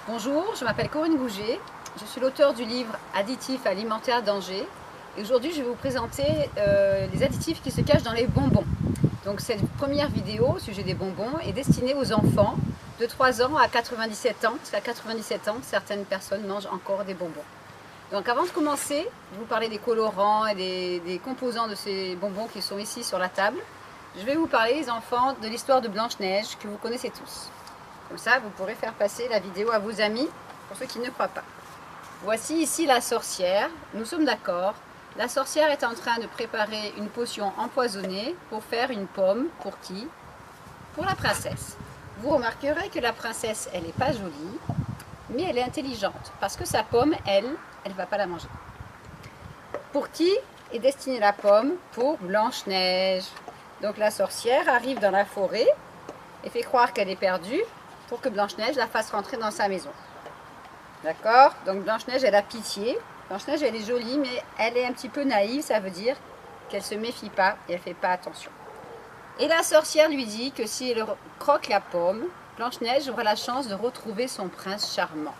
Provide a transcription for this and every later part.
Bonjour, je m'appelle Corinne Gouget, je suis l'auteur du livre Additifs alimentaires danger et aujourd'hui je vais vous présenter les additifs qui se cachent dans les bonbons. Donc cette première vidéo au sujet des bonbons est destinée aux enfants de 3 ans à 97 ans, parce qu'à 97 ans certaines personnes mangent encore des bonbons. Donc avant de commencer, je vais vous parler des colorants et des composants de ces bonbons qui sont ici sur la table. Je vais vous parler, les enfants, de l'histoire de Blanche-Neige que vous connaissez tous. Comme ça, vous pourrez faire passer la vidéo à vos amis, pour ceux qui ne croient pas. Voici ici la sorcière. Nous sommes d'accord. La sorcière est en train de préparer une potion empoisonnée pour faire une pomme. Pour qui? Pour la princesse. Vous remarquerez que la princesse, elle n'est pas jolie, mais elle est intelligente. Parce que sa pomme, elle ne va pas la manger. Pour qui est destinée la pomme? Pour Blanche-Neige. Donc la sorcière arrive dans la forêt et fait croire qu'elle est perdue, pour que Blanche-Neige la fasse rentrer dans sa maison. D'accord? Donc Blanche-Neige, elle a pitié. Blanche-Neige, elle est jolie, mais elle est un petit peu naïve. Ça veut dire qu'elle ne se méfie pas et elle ne fait pas attention. Et la sorcière lui dit que si elle croque la pomme, Blanche-Neige aura la chance de retrouver son prince charmant.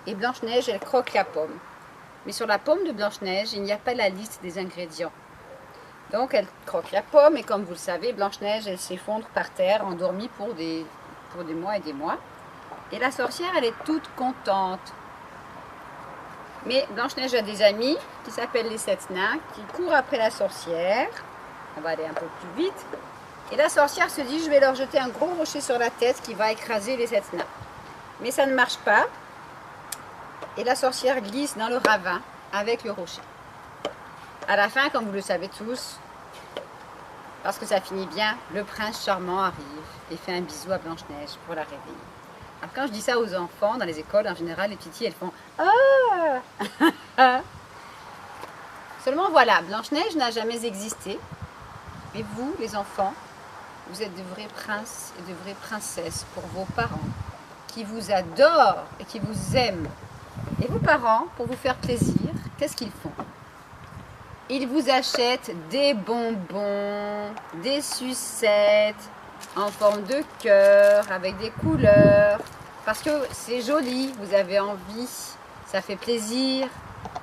Et Blanche-Neige, elle croque la pomme. Mais sur la pomme de Blanche-Neige, il n'y a pas la liste des ingrédients. Donc elle croque la pomme et comme vous le savez, Blanche-Neige, elle s'effondre par terre, endormie pour des mois et des mois. Et la sorcière, elle est toute contente. Mais Blanche-Neige a des amis qui s'appellent les 7 nains, qui courent après la sorcière. On va aller un peu plus vite. Et la sorcière se dit, je vais leur jeter un gros rocher sur la tête qui va écraser les 7 nains. Mais ça ne marche pas. Et la sorcière glisse dans le ravin avec le rocher. À la fin, comme vous le savez tous, parce que ça finit bien, le prince charmant arrive et fait un bisou à Blanche-Neige pour la réveiller. Alors quand je dis ça aux enfants, dans les écoles, en général, les petites, elles font « Ah !» Seulement voilà, Blanche-Neige n'a jamais existé. Mais vous, les enfants, vous êtes de vrais princes et de vraies princesses pour vos parents, qui vous adorent et qui vous aiment. Et vos parents, pour vous faire plaisir, qu'est-ce qu'ils font? Ils vous achètent des bonbons, des sucettes en forme de cœur, avec des couleurs. Parce que c'est joli, vous avez envie, ça fait plaisir.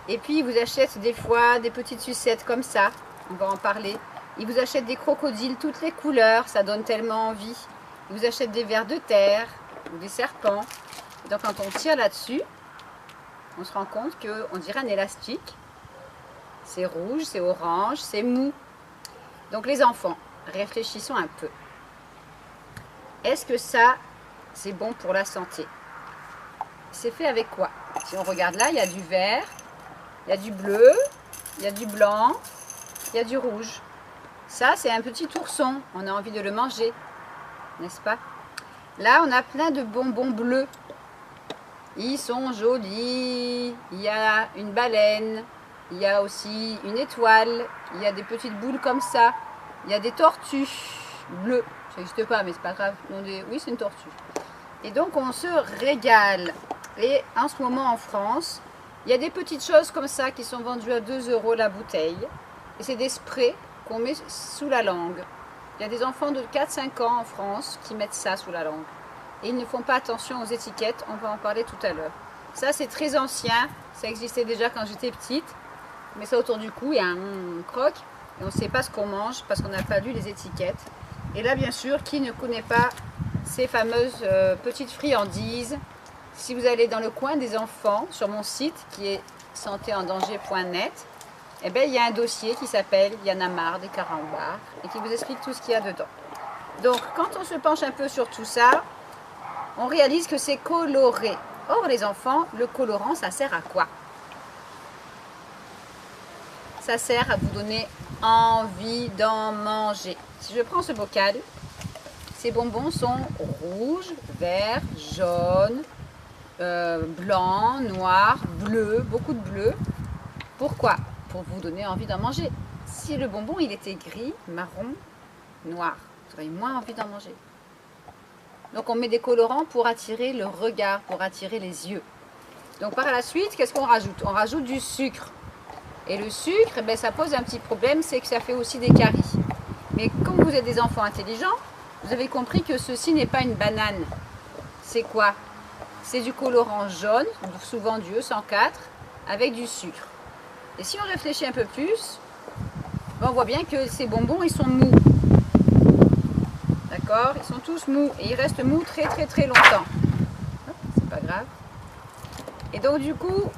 Et puis ils vous achètent des fois des petites sucettes comme ça, on va en parler. Ils vous achètent des crocodiles, toutes les couleurs, ça donne tellement envie. Ils vous achètent des vers de terre ou des serpents. Et donc quand on tire là-dessus, on se rend compte qu'on dirait un élastique. C'est rouge, c'est orange, c'est mou. Donc les enfants, réfléchissons un peu. Est-ce que ça, c'est bon pour la santé? C'est fait avec quoi? Si on regarde là, il y a du vert, il y a du bleu, il y a du blanc, il y a du rouge. Ça, c'est un petit ourson. On a envie de le manger, n'est-ce pas? Là, on a plein de bonbons bleus. Ils sont jolis. Il y a une baleine. Il y a aussi une étoile, il y a des petites boules comme ça, il y a des tortues bleues, ça n'existe pas mais c'est pas grave, oui c'est une tortue. Et donc on se régale. Et en ce moment en France, il y a des petites choses comme ça qui sont vendues à 2 € la bouteille. Et c'est des sprays qu'on met sous la langue. Il y a des enfants de 4-5 ans en France qui mettent ça sous la langue. Et ils ne font pas attention aux étiquettes, on va en parler tout à l'heure. Ça c'est très ancien, ça existait déjà quand j'étais petite. Mais ça autour du cou, il y a un croc et on ne sait pas ce qu'on mange parce qu'on n'a pas lu les étiquettes. Et là, bien sûr, qui ne connaît pas ces fameuses petites friandises? Si vous allez dans le coin des enfants, sur mon site qui est santéendanger.net, eh bien, il y a un dossier qui s'appelle « Il y en a marre des carambars » et qui vous explique tout ce qu'il y a dedans. Donc, quand on se penche un peu sur tout ça, on réalise que c'est coloré. Or, les enfants, le colorant, ça sert à quoi? Ça sert à vous donner envie d'en manger. Si je prends ce bocal, ces bonbons sont rouges, verts, jaunes, blancs, noirs, bleus, beaucoup de bleu. Pourquoi? Pour vous donner envie d'en manger. Si le bonbon il était gris, marron, noir, vous aurez moins envie d'en manger. Donc on met des colorants pour attirer le regard, pour attirer les yeux. Donc par la suite, qu'est-ce qu'on rajoute? On rajoute du sucre. Et le sucre, eh bien, ça pose un petit problème, c'est que ça fait aussi des caries. Mais comme vous êtes des enfants intelligents, vous avez compris que ceci n'est pas une banane. C'est quoi? c'est du colorant jaune, souvent du E104, avec du sucre. Et si on réfléchit un peu plus, on voit bien que ces bonbons, ils sont mous. D'accord? Ils sont tous mous et ils restent mous très longtemps. C'est pas grave. Et donc du coup,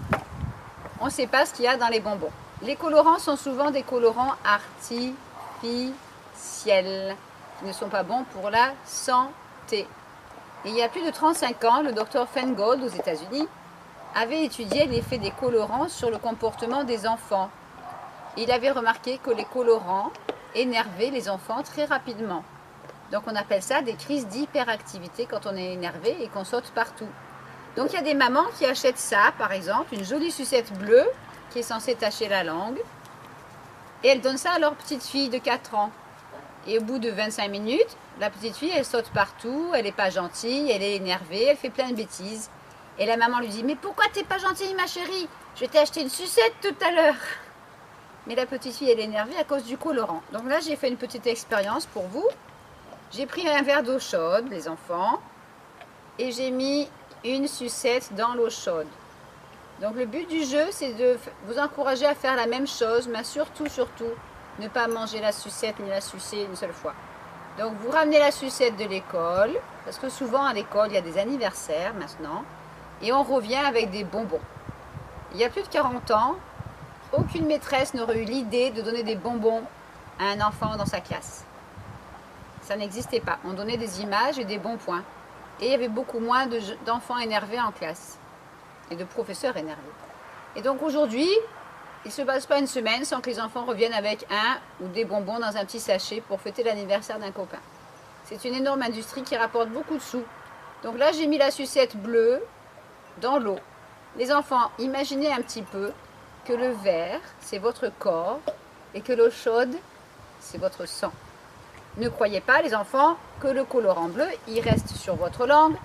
on ne sait pas ce qu'il y a dans les bonbons. Les colorants sont souvent des colorants artificiels qui ne sont pas bons pour la santé. Et il y a plus de 35 ans, le docteur Feingold aux États-Unis avait étudié l'effet des colorants sur le comportement des enfants. Il avait remarqué que les colorants énervaient les enfants très rapidement. Donc on appelle ça des crises d'hyperactivité quand on est énervé et qu'on saute partout. Donc il y a des mamans qui achètent ça, par exemple, une jolie sucette bleue qui est censée tacher la langue. Et elles donnent ça à leur petite fille de 4 ans. Et au bout de 25 minutes, la petite fille, elle saute partout, elle n'est pas gentille, elle est énervée, elle fait plein de bêtises. Et la maman lui dit « Mais pourquoi t'es pas gentille, ma chérie? Je t'ai acheté une sucette tout à l'heure !» Mais la petite fille, elle est énervée à cause du colorant. Donc là, j'ai fait une petite expérience pour vous. J'ai pris un verre d'eau chaude, les enfants, et j'ai mis une sucette dans l'eau chaude. Donc le but du jeu, c'est de vous encourager à faire la même chose, mais surtout, ne pas manger la sucette ni la sucer une seule fois. Donc vous ramenez la sucette de l'école, parce que souvent à l'école, il y a des anniversaires maintenant, et on revient avec des bonbons. Il y a plus de 40 ans, aucune maîtresse n'aurait eu l'idée de donner des bonbons à un enfant dans sa classe. Ça n'existait pas. On donnait des images et des bons points. Et il y avait beaucoup moins d'enfants énervés en classe et de professeurs énervés. Et donc aujourd'hui, il ne se passe pas une semaine sans que les enfants reviennent avec un ou des bonbons dans un petit sachet pour fêter l'anniversaire d'un copain. C'est une énorme industrie qui rapporte beaucoup de sous. Donc là, j'ai mis la sucette bleue dans l'eau. Les enfants, imaginez un petit peu que le vert, c'est votre corps et que l'eau chaude, c'est votre sang. Ne croyez pas, les enfants, que le colorant bleu, il reste sur votre langue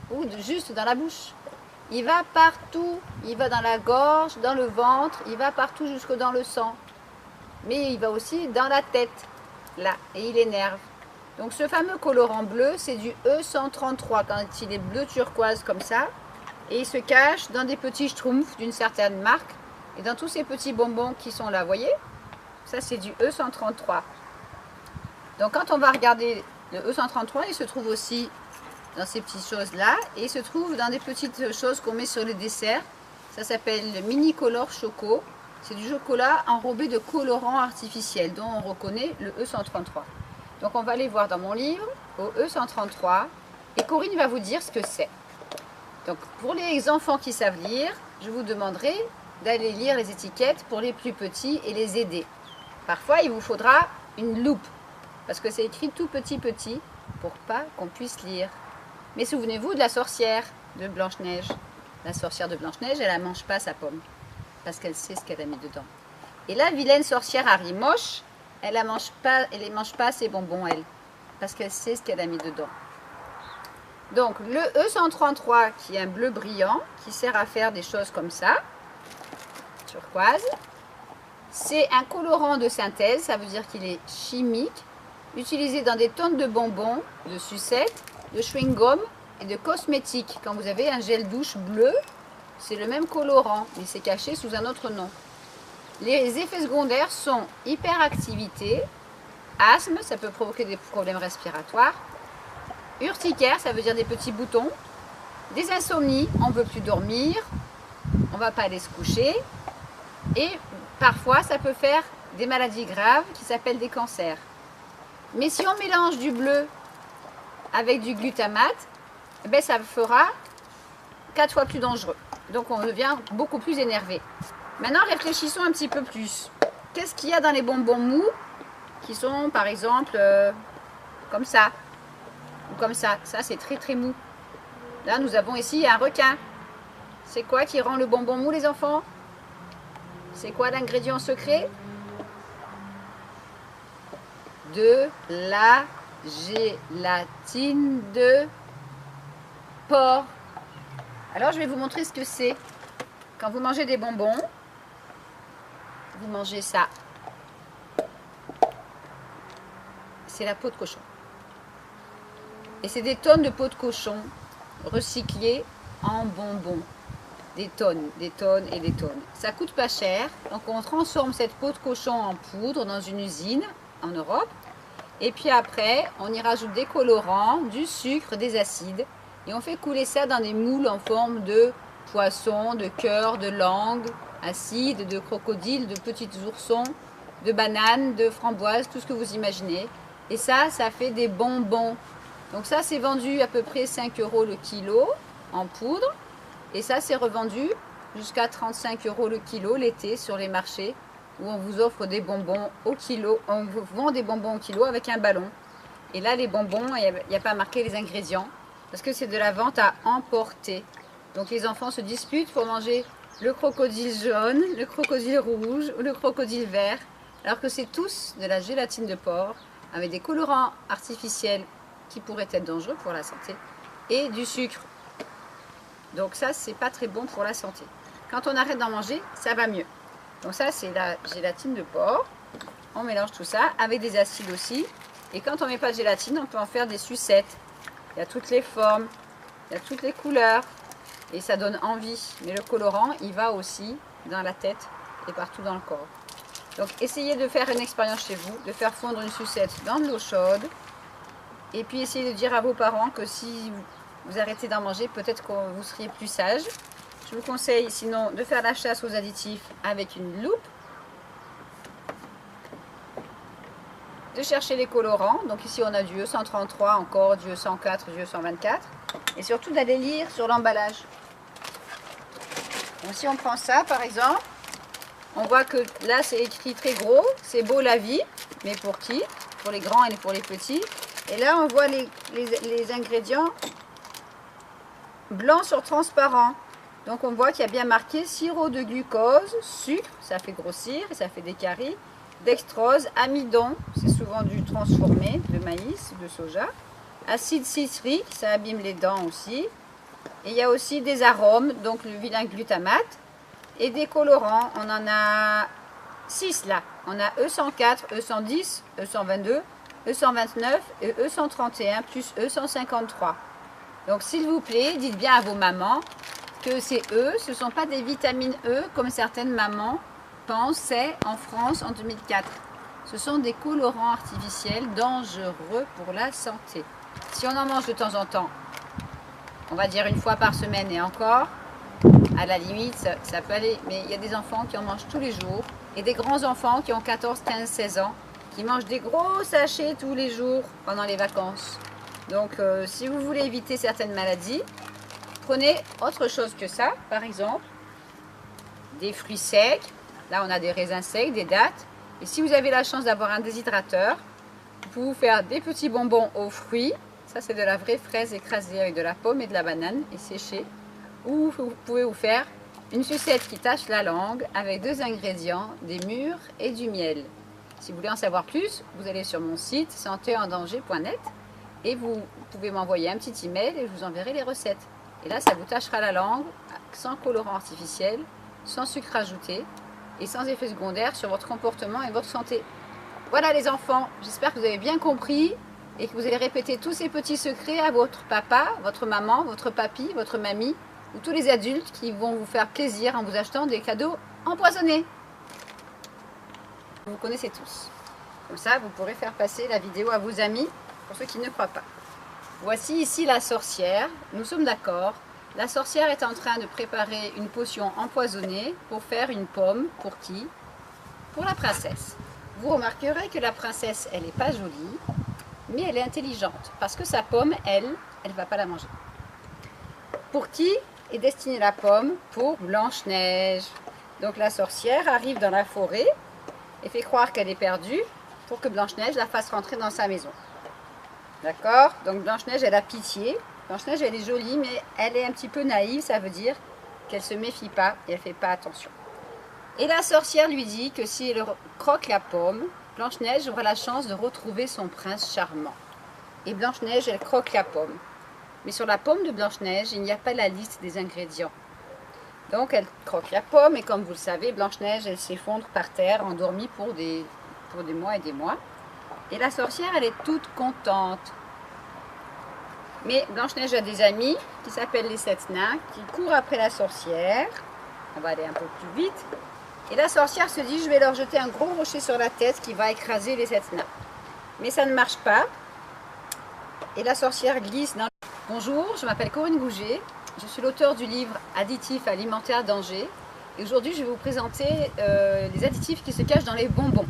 ou juste dans la bouche. Il va partout, il va dans la gorge, dans le ventre, il va partout jusque dans le sang. Mais il va aussi dans la tête, là, et il énerve. Donc ce fameux colorant bleu, c'est du E133 quand il est bleu turquoise comme ça. Et il se cache dans des petits schtroumpfs d'une certaine marque. Et dans tous ces petits bonbons qui sont là, voyez? Ça c'est du E133. Donc quand on va regarder le E133, il se trouve aussi dans ces petites choses-là. Et il se trouve dans des petites choses qu'on met sur les desserts. Ça s'appelle le Mini Color Choco. C'est du chocolat enrobé de colorants artificiels dont on reconnaît le E133. Donc on va aller voir dans mon livre, au E133. Et Corinne va vous dire ce que c'est. Donc pour les enfants qui savent lire, je vous demanderai d'aller lire les étiquettes pour les plus petits et les aider. Parfois, il vous faudra une loupe. Parce que c'est écrit tout petit pour pas qu'on puisse lire. Mais souvenez-vous de la sorcière de Blanche-Neige. La sorcière de Blanche-Neige, elle ne mange pas sa pomme. Parce qu'elle sait ce qu'elle a mis dedans. Et la vilaine sorcière Harry Moche, elle ne mange pas ses bonbons, elle. Parce qu'elle sait ce qu'elle a mis dedans. Donc le E133, qui est un bleu brillant, qui sert à faire des choses comme ça, turquoise, c'est un colorant de synthèse, ça veut dire qu'il est chimique, utilisé dans des tonnes de bonbons, de sucettes, de chewing-gum et de cosmétiques. Quand vous avez un gel douche bleu, c'est le même colorant, mais c'est caché sous un autre nom. Les effets secondaires sont hyperactivité, asthme, ça peut provoquer des problèmes respiratoires, urticaire, ça veut dire des petits boutons, des insomnies, on ne veut plus dormir, on ne va pas aller se coucher, et parfois ça peut faire des maladies graves qui s'appellent des cancers. Mais si on mélange du bleu avec du glutamate, eh bien, ça fera 4 fois plus dangereux. Donc on devient beaucoup plus énervé. Maintenant réfléchissons un petit peu plus. Qu'est-ce qu'il y a dans les bonbons mous qui sont par exemple comme ça ou comme ça? Ça c'est très mou. Là nous avons ici un requin. C'est quoi qui rend le bonbon mou, les enfants? C'est quoi l'ingrédient secret? De la gélatine de porc. Alors je vais vous montrer ce que c'est. Quand vous mangez des bonbons, vous mangez ça. C'est la peau de cochon. Et c'est des tonnes de peau de cochon. recyclés en bonbons. Des tonnes et des tonnes. Ça coûte pas cher, donc on transforme cette peau de cochon en poudre dans une usine en Europe. Et puis après, on y rajoute des colorants, du sucre, des acides. Et on fait couler ça dans des moules en forme de poisson, de cœur, de langue, acide, de crocodile, de petits oursons, de bananes, de framboises, tout ce que vous imaginez. Et ça fait des bonbons. Donc ça, c'est vendu à peu près 5 € le kilo en poudre. Et ça, c'est revendu jusqu'à 35 € le kilo l'été sur les marchés où on vous offre des bonbons au kilo. On vous vend des bonbons au kilo avec un ballon. Et là, les bonbons, il n'y a pas marqué les ingrédients parce que c'est de la vente à emporter. Donc les enfants se disputent pour manger le crocodile jaune, le crocodile rouge ou le crocodile vert, alors que c'est tous de la gélatine de porc avec des colorants artificiels qui pourraient être dangereux pour la santé et du sucre. Donc ça, c'est pas très bon pour la santé. Quand on arrête d'en manger, ça va mieux. Donc ça, c'est la gélatine de porc. On mélange tout ça avec des acides aussi. Et quand on met pas de gélatine, on peut en faire des sucettes. Il y a toutes les formes, il y a toutes les couleurs. Et ça donne envie. Mais le colorant, il va aussi dans la tête et partout dans le corps. Donc essayez de faire une expérience chez vous, de faire fondre une sucette dans de l'eau chaude. Et puis essayez de dire à vos parents que si vous arrêtez d'en manger, peut-être que vous seriez plus sage. Je vous conseille sinon de faire la chasse aux additifs avec une loupe, de chercher les colorants. Donc ici on a du E133, encore du E104, du E124. Et surtout d'aller lire sur l'emballage. Donc si on prend ça par exemple, on voit que là c'est écrit très gros, c'est beau la vie, mais pour qui? Pour les grands et pour les petits. Et là on voit les ingrédients blanc sur transparent. Donc on voit qu'il y a bien marqué sirop de glucose, sucre, ça fait grossir et ça fait des caries, dextrose, amidon, c'est souvent du transformé de maïs, de soja, acide citrique, ça abîme les dents aussi. Et il y a aussi des arômes, donc le vilain glutamate et des colorants. On en a 6 là. On a E104, E110, E122, E129 et E131 plus E153. Donc s'il vous plaît, dites bien à vos mamans que ces E, ce ne sont pas des vitamines E comme certaines mamans pensaient en France en 2004. Ce sont des colorants artificiels dangereux pour la santé. Si on en mange de temps en temps, on va dire une fois par semaine et encore, à la limite, ça peut aller. Mais il y a des enfants qui en mangent tous les jours et des grands enfants qui ont 14, 15, 16 ans qui mangent des gros sachets tous les jours pendant les vacances. Donc, si vous voulez éviter certaines maladies, prenez autre chose que ça. Par exemple, des fruits secs. Là, on a des raisins secs, des dattes. Et si vous avez la chance d'avoir un déshydrateur, vous pouvez vous faire des petits bonbons aux fruits. Ça, c'est de la vraie fraise écrasée avec de la pomme et de la banane et séchée. Ou vous pouvez vous faire une sucette qui tâche la langue avec 2 ingrédients, des mûres et du miel. Si vous voulez en savoir plus, vous allez sur mon site santéendanger.net et vous pouvez m'envoyer un petit email et je vous enverrai les recettes. Et là, ça vous tâchera la langue sans colorant artificiel, sans sucre ajouté et sans effet secondaire sur votre comportement et votre santé. Voilà les enfants, j'espère que vous avez bien compris et que vous allez répéter tous ces petits secrets à votre papa, votre maman, votre papy, votre mamie ou tous les adultes qui vont vous faire plaisir en vous achetant des cadeaux empoisonnés. Vous connaissez tous. Comme ça, vous pourrez faire passer la vidéo à vos amis pour ceux qui ne croient pas. Voici ici la sorcière. Nous sommes d'accord. La sorcière est en train de préparer une potion empoisonnée pour faire une pomme. Pour qui? Pour la princesse. Vous remarquerez que la princesse, elle n'est pas jolie, mais elle est intelligente. Parce que sa pomme, elle ne va pas la manger. Pour qui est destinée la pomme? Pour Blanche-Neige. Donc la sorcière arrive dans la forêt et fait croire qu'elle est perdue pour que Blanche-Neige la fasse rentrer dans sa maison. D'accord? Donc Blanche-Neige, elle a pitié. Blanche-Neige, elle est jolie, mais elle est un petit peu naïve. Ça veut dire qu'elle ne se méfie pas et elle ne fait pas attention. Et la sorcière lui dit que si elle croque la pomme, Blanche-Neige aura la chance de retrouver son prince charmant. Et Blanche-Neige, elle croque la pomme. Mais sur la pomme de Blanche-Neige, il n'y a pas la liste des ingrédients. Donc elle croque la pomme et comme vous le savez, Blanche-Neige, elle s'effondre par terre, endormie pour des mois et des mois. Et la sorcière, elle est toute contente. Mais Blanche-Neige a des amis qui s'appellent les 7 nains, qui courent après la sorcière. On va aller un peu plus vite. Et la sorcière se dit, je vais leur jeter un gros rocher sur la tête qui va écraser les 7 nains. Mais ça ne marche pas. Et la sorcière glisse dans... Bonjour, je m'appelle Corinne Gouget. Je suis l'auteur du livre Additifs alimentaires danger. Et aujourd'hui, je vais vous présenter les additifs qui se cachent dans les bonbons.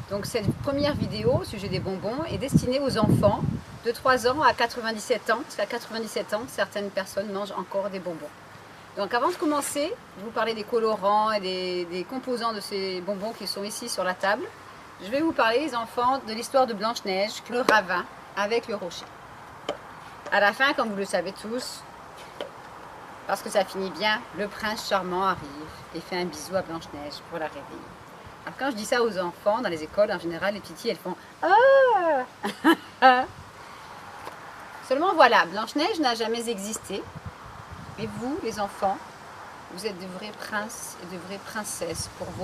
Donc cette première vidéo au sujet des bonbons est destinée aux enfants de 3 ans à 97 ans. Parce qu'à 97 ans, certaines personnes mangent encore des bonbons. Donc avant de commencer, je vais vous parler des colorants et des composants de ces bonbons qui sont ici sur la table. Je vais vous parler, les enfants, de l'histoire de Blanche-Neige, le ravin avec le rocher. À la fin, comme vous le savez tous, parce que ça finit bien, le prince charmant arrive et fait un bisou à Blanche-Neige pour la réveiller. Alors quand je dis ça aux enfants, dans les écoles, en général, les petites filles, elles font « Ah !» Seulement voilà, Blanche-Neige n'a jamais existé. Mais vous, les enfants, vous êtes de vrais princes et de vraies princesses pour vos